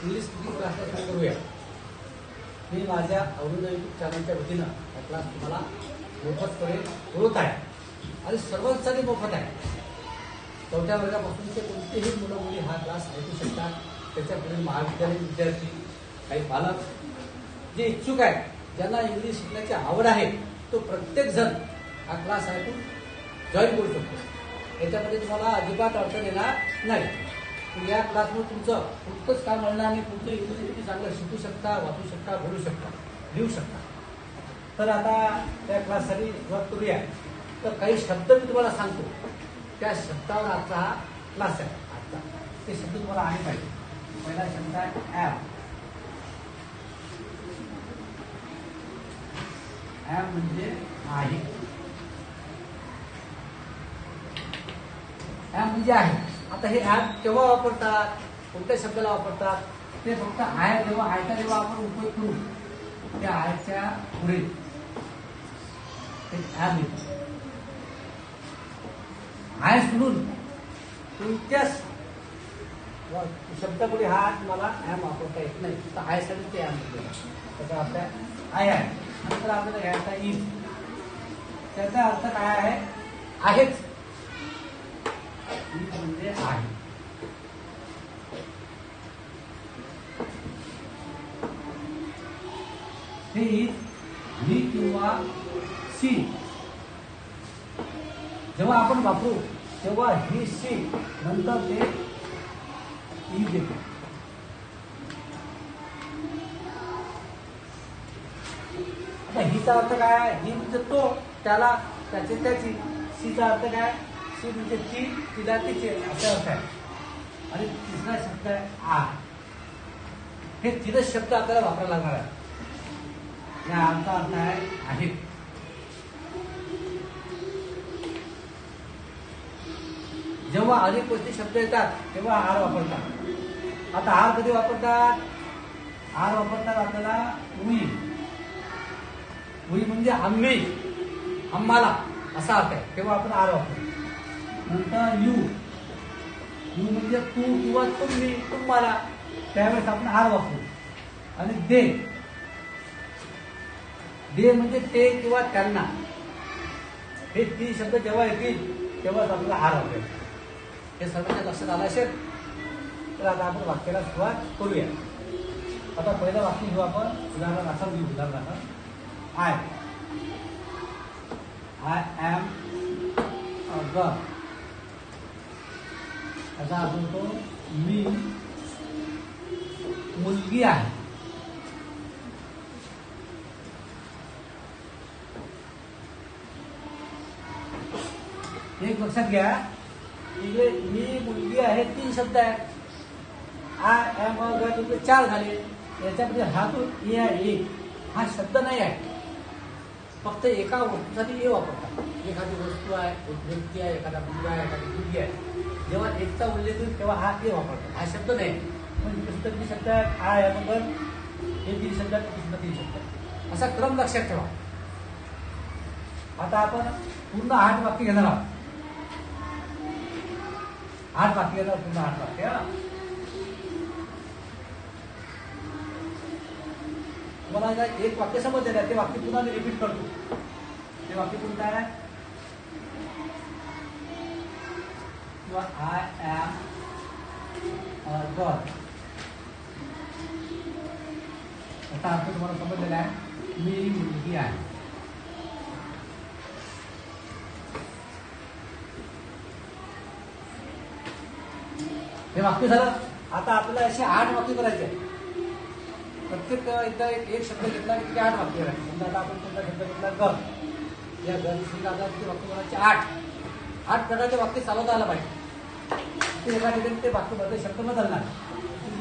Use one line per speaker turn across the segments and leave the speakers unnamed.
English speaking classes सुरू करूया. मी माझ्या अवृंद यूट्यूब चॅनलच्या वतीनं हा क्लास तुम्हाला मोफतपणे पुरवत आहे आणि सर्वांसाठी मोफत आहे. 4थ्या वर्गापासून ते कोणतेही मुलं मुली हा क्लास ऐकू शकतात. त्याच्या पुढील महाविद्यालयीन विद्यार्थी, काही पालक जे इच्छुक आहेत, ज्यांना इंग्लिश शिकण्याची आवड आहे, तो प्रत्येक जण हा क्लास ऐकून जॉईन करू शकतो. याच्यामध्ये तुम्हाला अजिबात अडचण येणार नाही. या क्लासमध्ये तुमचं पुस्तकच काम मिळणार आणि तुमचं इंग्लिश किती चांगलं शिकू शकता, वाचू शकता, बोलू शकता, लिहू शकता. तर आता त्या क्लाससाठी सुरुवात करूया. तर काही शब्द मी तुम्हाला सांगतो, त्या शब्दावर आजचा हा क्लास आहे. आजचा ते शब्द तुम्हाला आले पाहिजे. पहिला शब्द आहे ॲप. ॲप म्हणजे आहे. ॲप म्हणजे आहे. आता हे ॲप केव्हा वापरतात, कोणत्या शब्दाला वापरतात, ते फक्त आहे जेव्हा आयचा जेव्हा आपण उपयोग करू त्या आयच्या पुढे ॲप येतो. आय सोडून कोणत्याच शब्दापुढे हा तुम्हाला ॲप वापरता येत नाही. तर आयसाठी ते ॲप म्हटलं. त्याचा अर्थ आय आहे. नंतर आपल्याला घ्यायचा इज. त्याचा अर्थ काय आहे, आहेच. म्हणजे आहे. हे इज ही किंवा सी जेव्हा आपण वापरू तेव्हा ही सी नंतर ते इज येते. आता हिचा अर्थ काय आहे, ही म्हणजे तो, त्याला, त्याचे त्याची. सीचा अर्थ काय, सी म्हणजे ती, तिला तिचे, असा अर्थ आहे. आणि तिसरा शब्द आहे आ. हे 3 शब्द आपल्याला वापरायला लागणार आहे. या आमचा अर्थ आहे. जेव्हा अधिक गोष्टी शब्द येतात तेव्हा आर वापरतात. आता आर कधी वापरतात, आर वापरतात आपल्याला वी. वी म्हणजे आम्ही, आम्हाला असा अर्थ आहे, तेव्हा आपण आर वापरतो. नंतर यू. यू म्हणजे तू किंवा तुम्ही, तुम्हाला, त्यावेळेस आपण आर वापरू. आणि दे. दे म्हणजे ते किंवा त्यांना. हे 3 शब्द जेव्हा येतील तेव्हाच आपल्याला आर वापरेल. हे सर्वांच्या लक्षात आलं असेल. तर आता आपण वाक्याला सुरुवात करूया. आता पहिलं वाक्य घेऊ आपण. उदाहरण असं घेऊ. उदाहरणार्थ आय एम अ गर्ल. याचा अर्थ होतो मी मुलगी आहे. एक लक्षात घ्या, इकडे मी मुलगी आहे 3 शब्द आहेत. आय एम अ गर्ल म्हणजे 4 झाले. याच्यामध्ये हा तो ए आहे, एक हा शब्द नाही आहे. फक्त एका वस्तूसाठी ए वापरतात. एखादी वस्तू आहे, एक व्यक्ती आहे, एखादा मुलगा आहे, एखादी मुलगी आहे. जेव्हा एकचा उल्लेख होईल तेव्हा हा ए वापरतात. हा शब्द नाही. म्हणजे 3 शब्द आहेत. आय एम अ गर्ल हे 3 शब्द आहेत, 3 शब्द. असा क्रम लक्षात ठेवा. आता आपण पूर्ण 8 वाक्य घेणार आहोत. 8 वाक्य घेणार, पूर्ण 8 वाक्य. तुम्हाला एक वाक्य समजलेलं आहे, ते वाक्य पुन्हा मी रिपीट करतो. ते वाक्य कोणतं आहे, आय एम अ गर्ल. याचा अर्थ तुम्हाला समजलेला आहे, मी मुलगी आहे. हे वाक्य झालं. आता आपल्याला असे 8 वाक्य करायचे. प्रत्येक एकदा एक शब्द घेतला की 8 वाक्य करायचे. समजा आता आपण कोणता शब्द घेतला, गर्ल. या गर्लचे वाक्य करायचे 8 प्रकारचे वाक्य चालवता आलं पाहिजे. ते एका ठिकाणी ते वाक्य बदल शब्द बदलणार.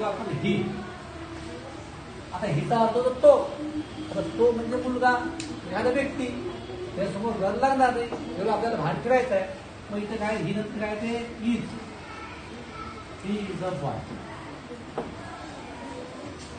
आपण ही. आता हिचा अर्थ होतो तो. आता तो म्हणजे मुलगा, एखादा व्यक्ती. त्यासमोर गर्ल लागणार नाही, तेव्हा आपल्याला भान ठेवायचं आहे. मग इथे काय, ही नंतर काय, ते is. He is a boy.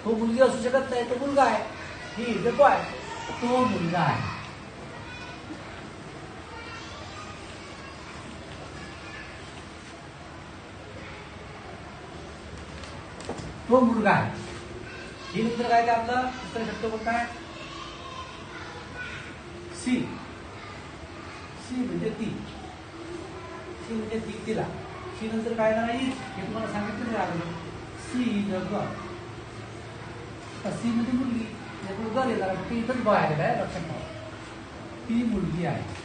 तो मुलगी असू शकत नाही, तो मुलगा आहे. He is a boy. तो मुलगा आहे. तो मुलगा आहे. ही नंतर काय काय आपलं दुसरा शब्द कोणता आहे? सी. सी म्हणजे ती. सी म्हणजे ती तिला. सी नंतर काय येणार इज हे तुम्हाला सांगितलं अगोदर. She is a girl. She म्हणजे मुलगी गर्ल येणार. ती इथंच बॉय आलेला आहे लक्षात ठेवा. ती मुलगी आहे.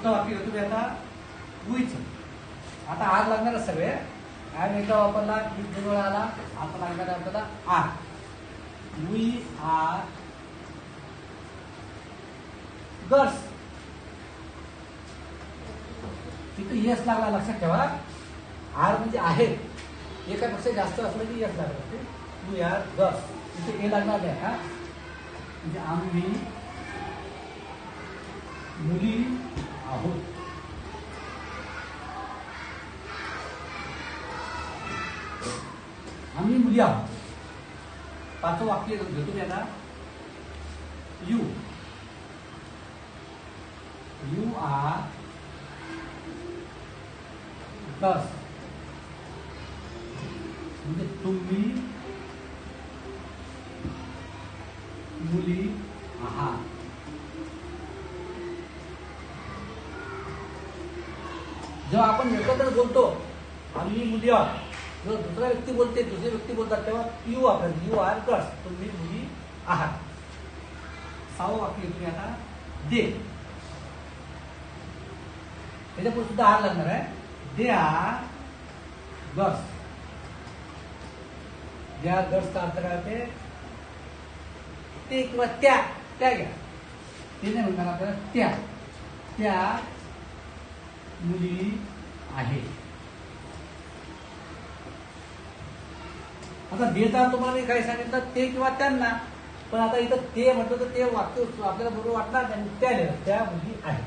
वाक्य घेतो मी आता वुईच. आता आर लागणार सगळे. ऍड एका वापरला दोन वेळा आला. आता लागणार आहे आपल्याला आर. We are girls. तिथे यस लागला लक्षात ठेवा. आर म्हणजे आहे. एकापेक्षा जास्त असलं की यस लागला. We are girls. तिथे ए लागणार नाही. हा म्हणजे आम्ही मुली आहोत. आम्ही मुली आहोत. पाचवं वाक्य घेतो मी आता. यू. You are girls. म्हणजे तुम्ही मुली आहात. जेव्हा आपण एकत्र बोलतो आम्ही मुली आहोत, जेव्हा दुसरा व्यक्ती बोलते दुसरे व्यक्ती बोलतात तेव्हा यू वापरतात. You are girls. तुम्ही मुली आहात. सहावं वाक्य घेतो आता दे. त्याच्यापुढे सुद्धा आर लागणार आहे. They are girls. They are गर्ल्सचा अर्थ काय होते? ते किंवा त्या. त्या घ्या. ते नाही म्हणणार आपल्याला. त्या मुली आहे. आता देता तुम्हाला मी काय सांगितलं ते किंवा त्यांना. पण आता इथं ते म्हटलं तर ते वाक्य आपल्याला बरोबर वाटणार नाही. त्या मुली आहेत.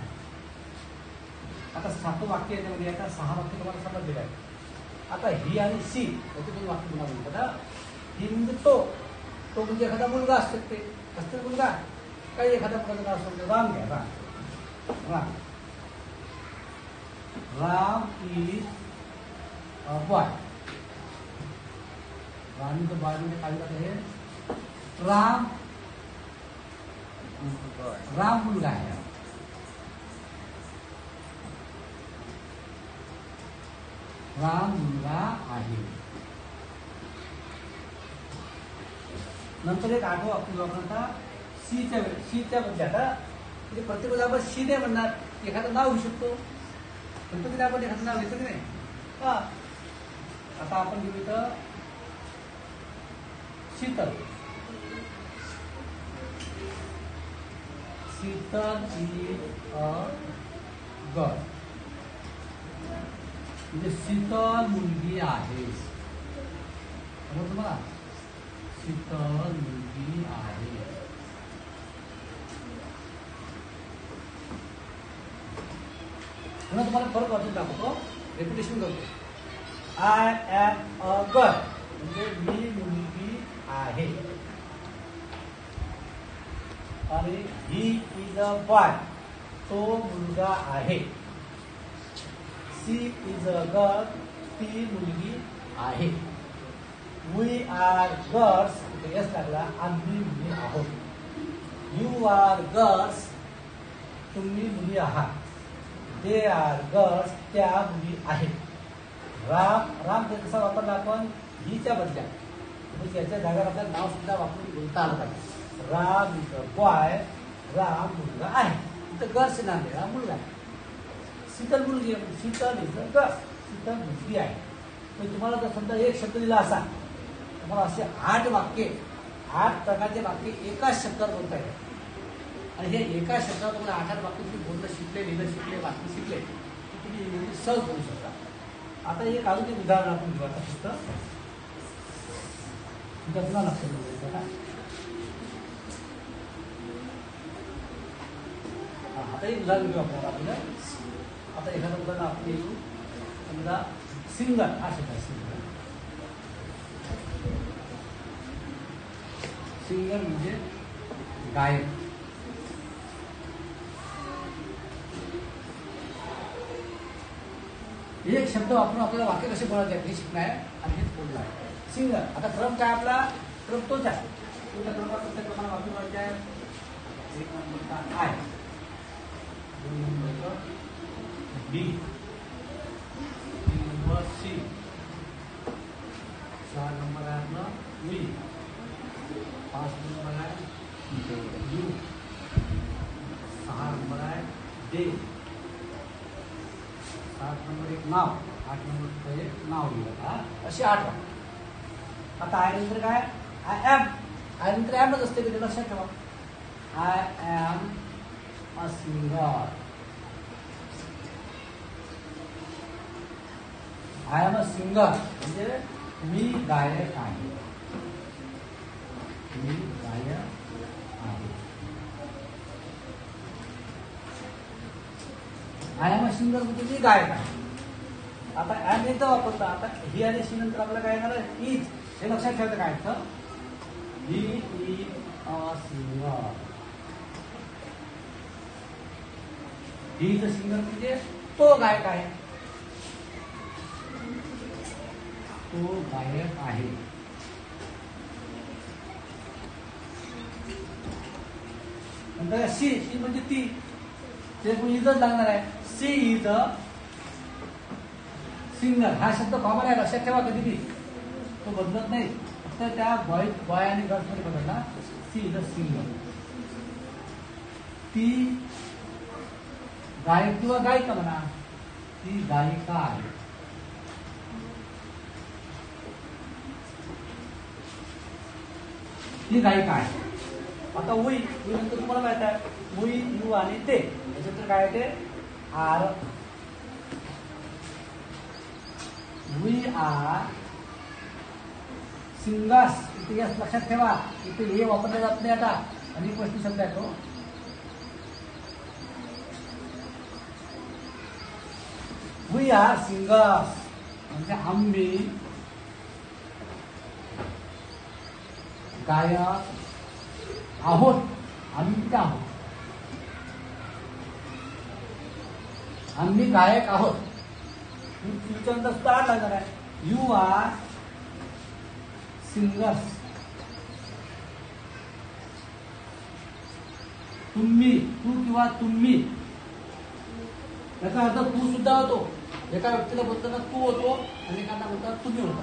आता 7वं वाक्य याच्यामध्ये आता 6 वाक्य तुम्हाला समजलेलं आहे. आता ही आणि सी याचे तुम्ही वाक्य तुम्हाला म्हणतो ना. ही म्हणजे तो म्हणजे एखादा मुलगा असतो. ते असतो मुलगा. काही एखादा मुलगा असतो. राम घ्या. Ram. Ram is a boy. रामीचं बॉय म्हणजे काय आहे? राम मुलगा आहे. राम मुलगा आहे. नंतर एक 8वं वाक्य वापरता सीच्या बद्दल. आता म्हणजे प्रत्येक वेळेला आपण सी नाही म्हणणार. एखादं नाव घेऊ शकतो. पण तुम्ही आपण एखादं नाव घेतो की नाही. हा आता आपण घेऊ इथं Sheetal. Sheetal is a girl. म्हणजे शीतल मुलगी आहे. तुम्हाला शीतल मुलगी आहे. म्हणून तुम्हाला फरक वाचून दाखवतो. रेप्युटेशन करतो. आय एम अ गर्ल म्हणजे मी मुलगी आहे. आणि ही इज अ बॉय तो मुलगा आहे. सी इज अ गर्ल ती मुलगी आहे. वी आर गर्ल्स यस लागला. आम्ही मुली आहोत. यू आर गर्ल्स तुम्ही मुली आहात. दे आर गर्ल्स त्या मुली आहेत. राम कसा वापरला आपण? हीच्या बदल्या. म्हणजे याच्या जागेवर आपल्याला नाव सुद्धा वापरून बोलता आलं पाहिजे. Ram is a boy. Ram मुलगा आहे. इथं गर्ल्स नाव राम मुलगा आहे. शीतल मुलगी आहे. Sheetal is a girl. Sheetal मुलगी आहे. तर तुम्हाला जर समजा एक शब्द दिला असा तुम्हाला असे 8 वाक्य 8 प्रकारचे वाक्य एकाच शब्दात बोलता येतात. आणि हे एका शब्दात तुम्हाला 8 वाक्य तुम्ही बोलणं शिकले, लिहिलं शिकले, वाचणं शिकले तुम्ही इंग्रजी सहज बोलू शकता. आता एक अजून एक उदाहरण आपण घेऊ. आता फक्त पुन्हा लक्षात ठेवायचं का. आता एक उदाहरण घेऊ आपण. आपल्याला आता एखादं उदाहरण आपण येऊ. समजा सिंगर हा शब्द आहे. सिंगर म्हणजे गायक. एक शब्द वापरून आपल्याला वाक्य कसे बनवता येत हे शिकणं आहे आणि हेच बोलणं आहे. सिंगर. आता क्रम काय आपला? क्रम तोच आहे. तुमच्या क्रमाने वाक्य बनवायचे आहे. 1 नंबरचा आय, 2 नंबरचा बी, 3 नंबर सी, 4 नंबर आहे आपलं वी, 5 नंबर आहे यू, 6 नंबर आहे डे, 7 नंबर एक नाव, 8 नंबर एक नाव लिहिलं का असे 8 वाक्य. आता आय नंतर काय? I am. आय नंतर एमच असते की लक्षात ठेवा. I am a singer. I am a singer म्हणजे मी गायक आहे. मी गायक आहे. आय एम अ सिंगर म्हणजे मी गायक आहे. आता एम एकदा वापरता. आता ही आणि सी नंतर आपल्याला काय येणार आहे? इज. हे लक्षात ठेवायचं काय अर्थ? He is a singer. He is a singer म्हणजे तो गायक आहे. तो गायक आहे. नंतर सी. सी म्हणजे ती. ते पण इजच लागणार आहे. She is a singer. हा शब्द कॉमन आहे, लक्षात ठेवा. कधी तो बदलत नाही. फक्त त्या बॉय आणि गर्ल्स मध्ये बदलला. She is a singer. ती गायक किंवा गायिका म्हणा. ती गायिका आहे. ती गायिका आहे. आता वी नंतर तुम्हाला माहित आहे वी, यू आणि ते. याच्यानंतर काय आहे ते? आर. We are singers. इथे यस लक्षात ठेवा. इथे हे वापरले जात नाही आता. आणि प्रश्न शब्द आहे तो. वी आर सिंगर्स म्हणजे आम्ही गायक आहोत. आम्ही किती आहोत? आम्ही गायक आहोत. तुमच्यानंतर सुद्धा आठ लागणार आहे. You are singers. तुम्ही, तू किंवा तुम्ही याचा अर्थ तू सुद्धा होतो. एका व्यक्तीला बोलताना तू होतो आणि एखादा बोलताना तुम्ही होता.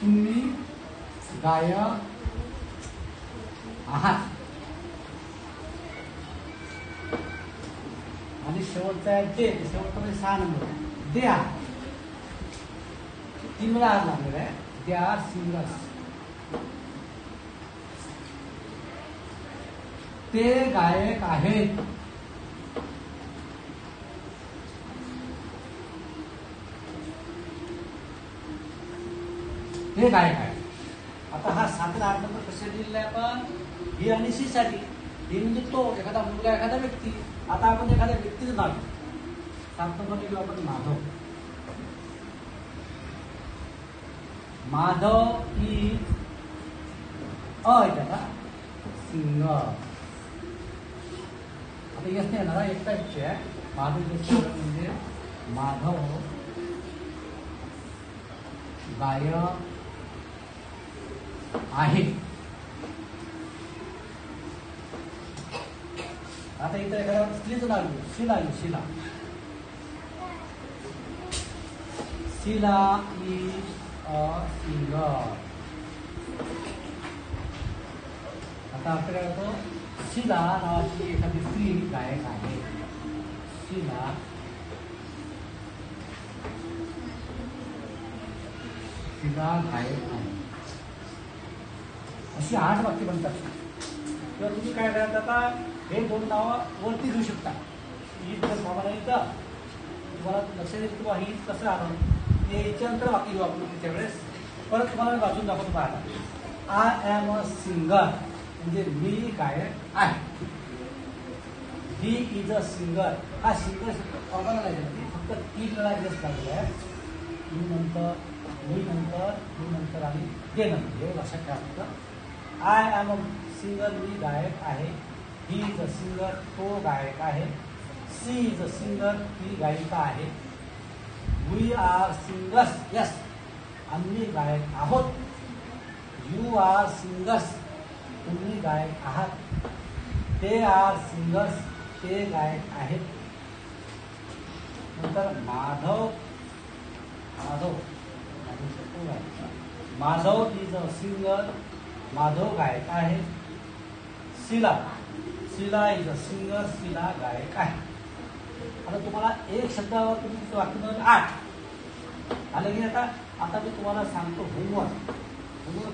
तुम्ही गायक आहात. आणि शेवटचा आहे ते. शेवटचा म्हणजे 6 नंबर. They are. 3 वेळा आज लागलेला आहे. They R singers. ते गायक आहेत. ते गायक आहेत. आता हा 7 8 नंबर कसे दिलेला आहे आपण? ही आणि सी साठी. ही म्हणजे तो, एखादा मुलगा, एखादा व्यक्ती. आता आपण एखाद्या व्यक्तीचं नाव 7 नंबर घेऊ आपण Madhav. Madhav is a singer. आता यस नाही येणार. एक टाईपचे आहे माधव म्हणजे माधव गायक आहे. आता इथं एखाद्या स्त्रीचं नाव घेऊ. शीला घेऊ. Sheela. Sheela is a singer. आता आपल्याला काय होतं? शीला नावाची एखादी स्त्री गायक आहे. शीला गायक आहे. अशी 8 वाक्य बनतात. किंवा तुम्ही काय करायचं? आता हे 2 नावं वरती घेऊ शकता. ही जर मामा नाही तर तुम्हाला लक्षात येईल की ही कसं आलं. ते याच्यानंतर वाक्य घेऊ आपण पुढच्या वेळेस. परत तुम्हाला वाचून दाखवतो पाहता. आय एम अ सिंगर म्हणजे मी गायक आहे. He is a singer. हा सिंगर कॉमन आहे. फक्त 3 वेळा जस्ट लागलेला आहे. यू नंतर, वी नंतर, यू नंतर आणि दे नंतर. हे लक्षात ठेवा. आय एम अ सिंगर मी गायक आहे. ही इज अ सिंगर तो गायक आहे. सी इज अ सिंगर ती गायिका आहे. We are singers. यस, आम्ही गायक आहोत. यू आर सिंगर्स, तुम्ही गायक आहात. ते आर सिंगर्स, ते गायक आहेत. नंतर Madhav, Madhav is a singer, Madhav गायक आहे. Sheela is a singer, Sheela गायक आहे. आता तुम्हाला एक शब्दावर तुम्ही वाक्य मिळून 8 आले की. आता मी तुम्हाला सांगतो होमवर्क.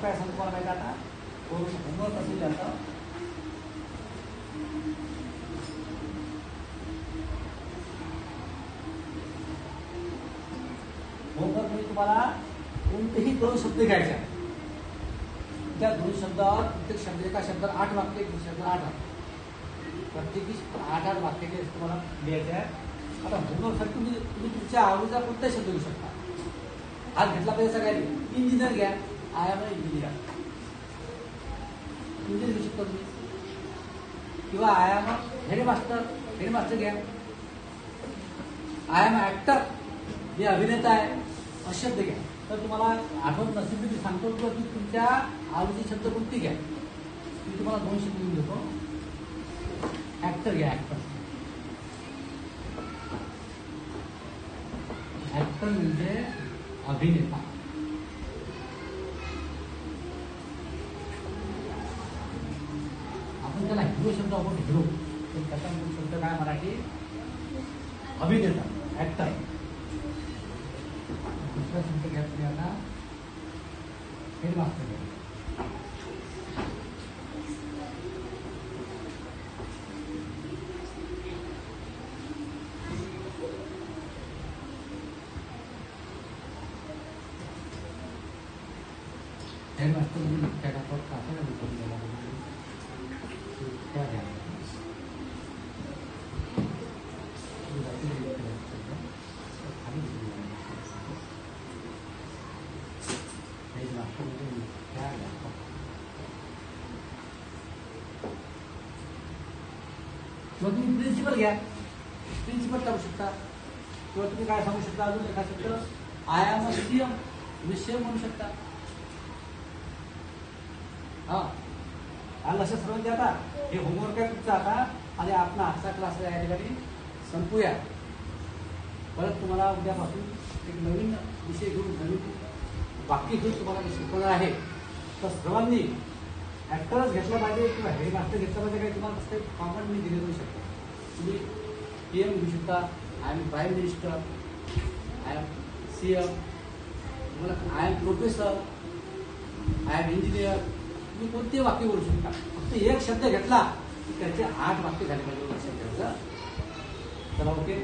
काय सांगतो तुम्हाला माहिती आता होमवर्क असेल आता. होमवर्क म्हणजे तुम्हाला कोणतेही 2 शब्द घ्यायचे आहेत. त्या 2 शब्दावर प्रत्येक शब्द, एका शब्दावर 8 वाक्य, एक शब्दावर 8 वाक्य, प्रत्येकी 8 वाक्याचे तुम्हाला लिहायचे आहे. आता होमवर्कसाठी तुम्ही तुमच्या आवडीचा कोणताही शब्द घेऊ शकता. हात घेतला पाहिजे सगळ्यांनी. इंजिनियर घ्या, आय एम इंजिनियर, इंजिनियर घेऊ शकता तुम्ही. किंवा आय एम हेडमास्टर घ्या. आय एम ऍक्टर, मी अभिनेता आहे, असे शब्द घ्या. तर तुम्हाला आठवत नसेल तर मी सांगतो की तुमच्या आवडीचे शब्द कोणती घ्या. मी तुम्हाला 2 शब्द घेऊन देतो. ऍक्टर घ्या, ऍक्टर म्हणजे अभिनेता. आपण त्याला हिरो शब्द आपण हिरो, पण त्याचा शब्द काय मराठी? अभिनेता, ऍक्टर. दुसरा शब्द घ्या तुम्ही आता हेडमास्टर घ्या. हेडमास्टर म्हणजे त्या टाकावर कासाला विकून द्यायला त्या घ्या. किंवा तुम्ही प्रिन्सिपल घ्या, प्रिन्सिपल टाकू शकता. किंवा तुम्ही काय सांगू शकता अजून एका शब्द आय एम अ सीएम, तुम्ही सीएम म्हणू शकता. हा, आलं लक्षात सर्वांचे. आता हे होमवर्क आहे तुमचा आता. आणि आपला आजचा क्लास या ठिकाणी संपूया. परत तुम्हाला उद्यापासून एक नवीन विषय घेऊन, नवीन वाक्य घेऊन तुम्हाला मी शिकवणार आहे. तर सर्वांनी ऍक्टरच घेतला पाहिजे किंवा हेडमास्टर घेतला पाहिजे, काही तुम्हाला कसं कॉमन मी दिले जाऊ शकतो. तुम्ही PM घेऊ शकता, I am prime minister, I am CM, तुम्हाला I am professor, I am engineer, तुम्ही कोणते वाक्य बोलू शकता. फक्त एक शब्द घेतला की त्याचे 8 वाक्य झाले पाहिजे लक्षात ठेवायचं. चला, ओके.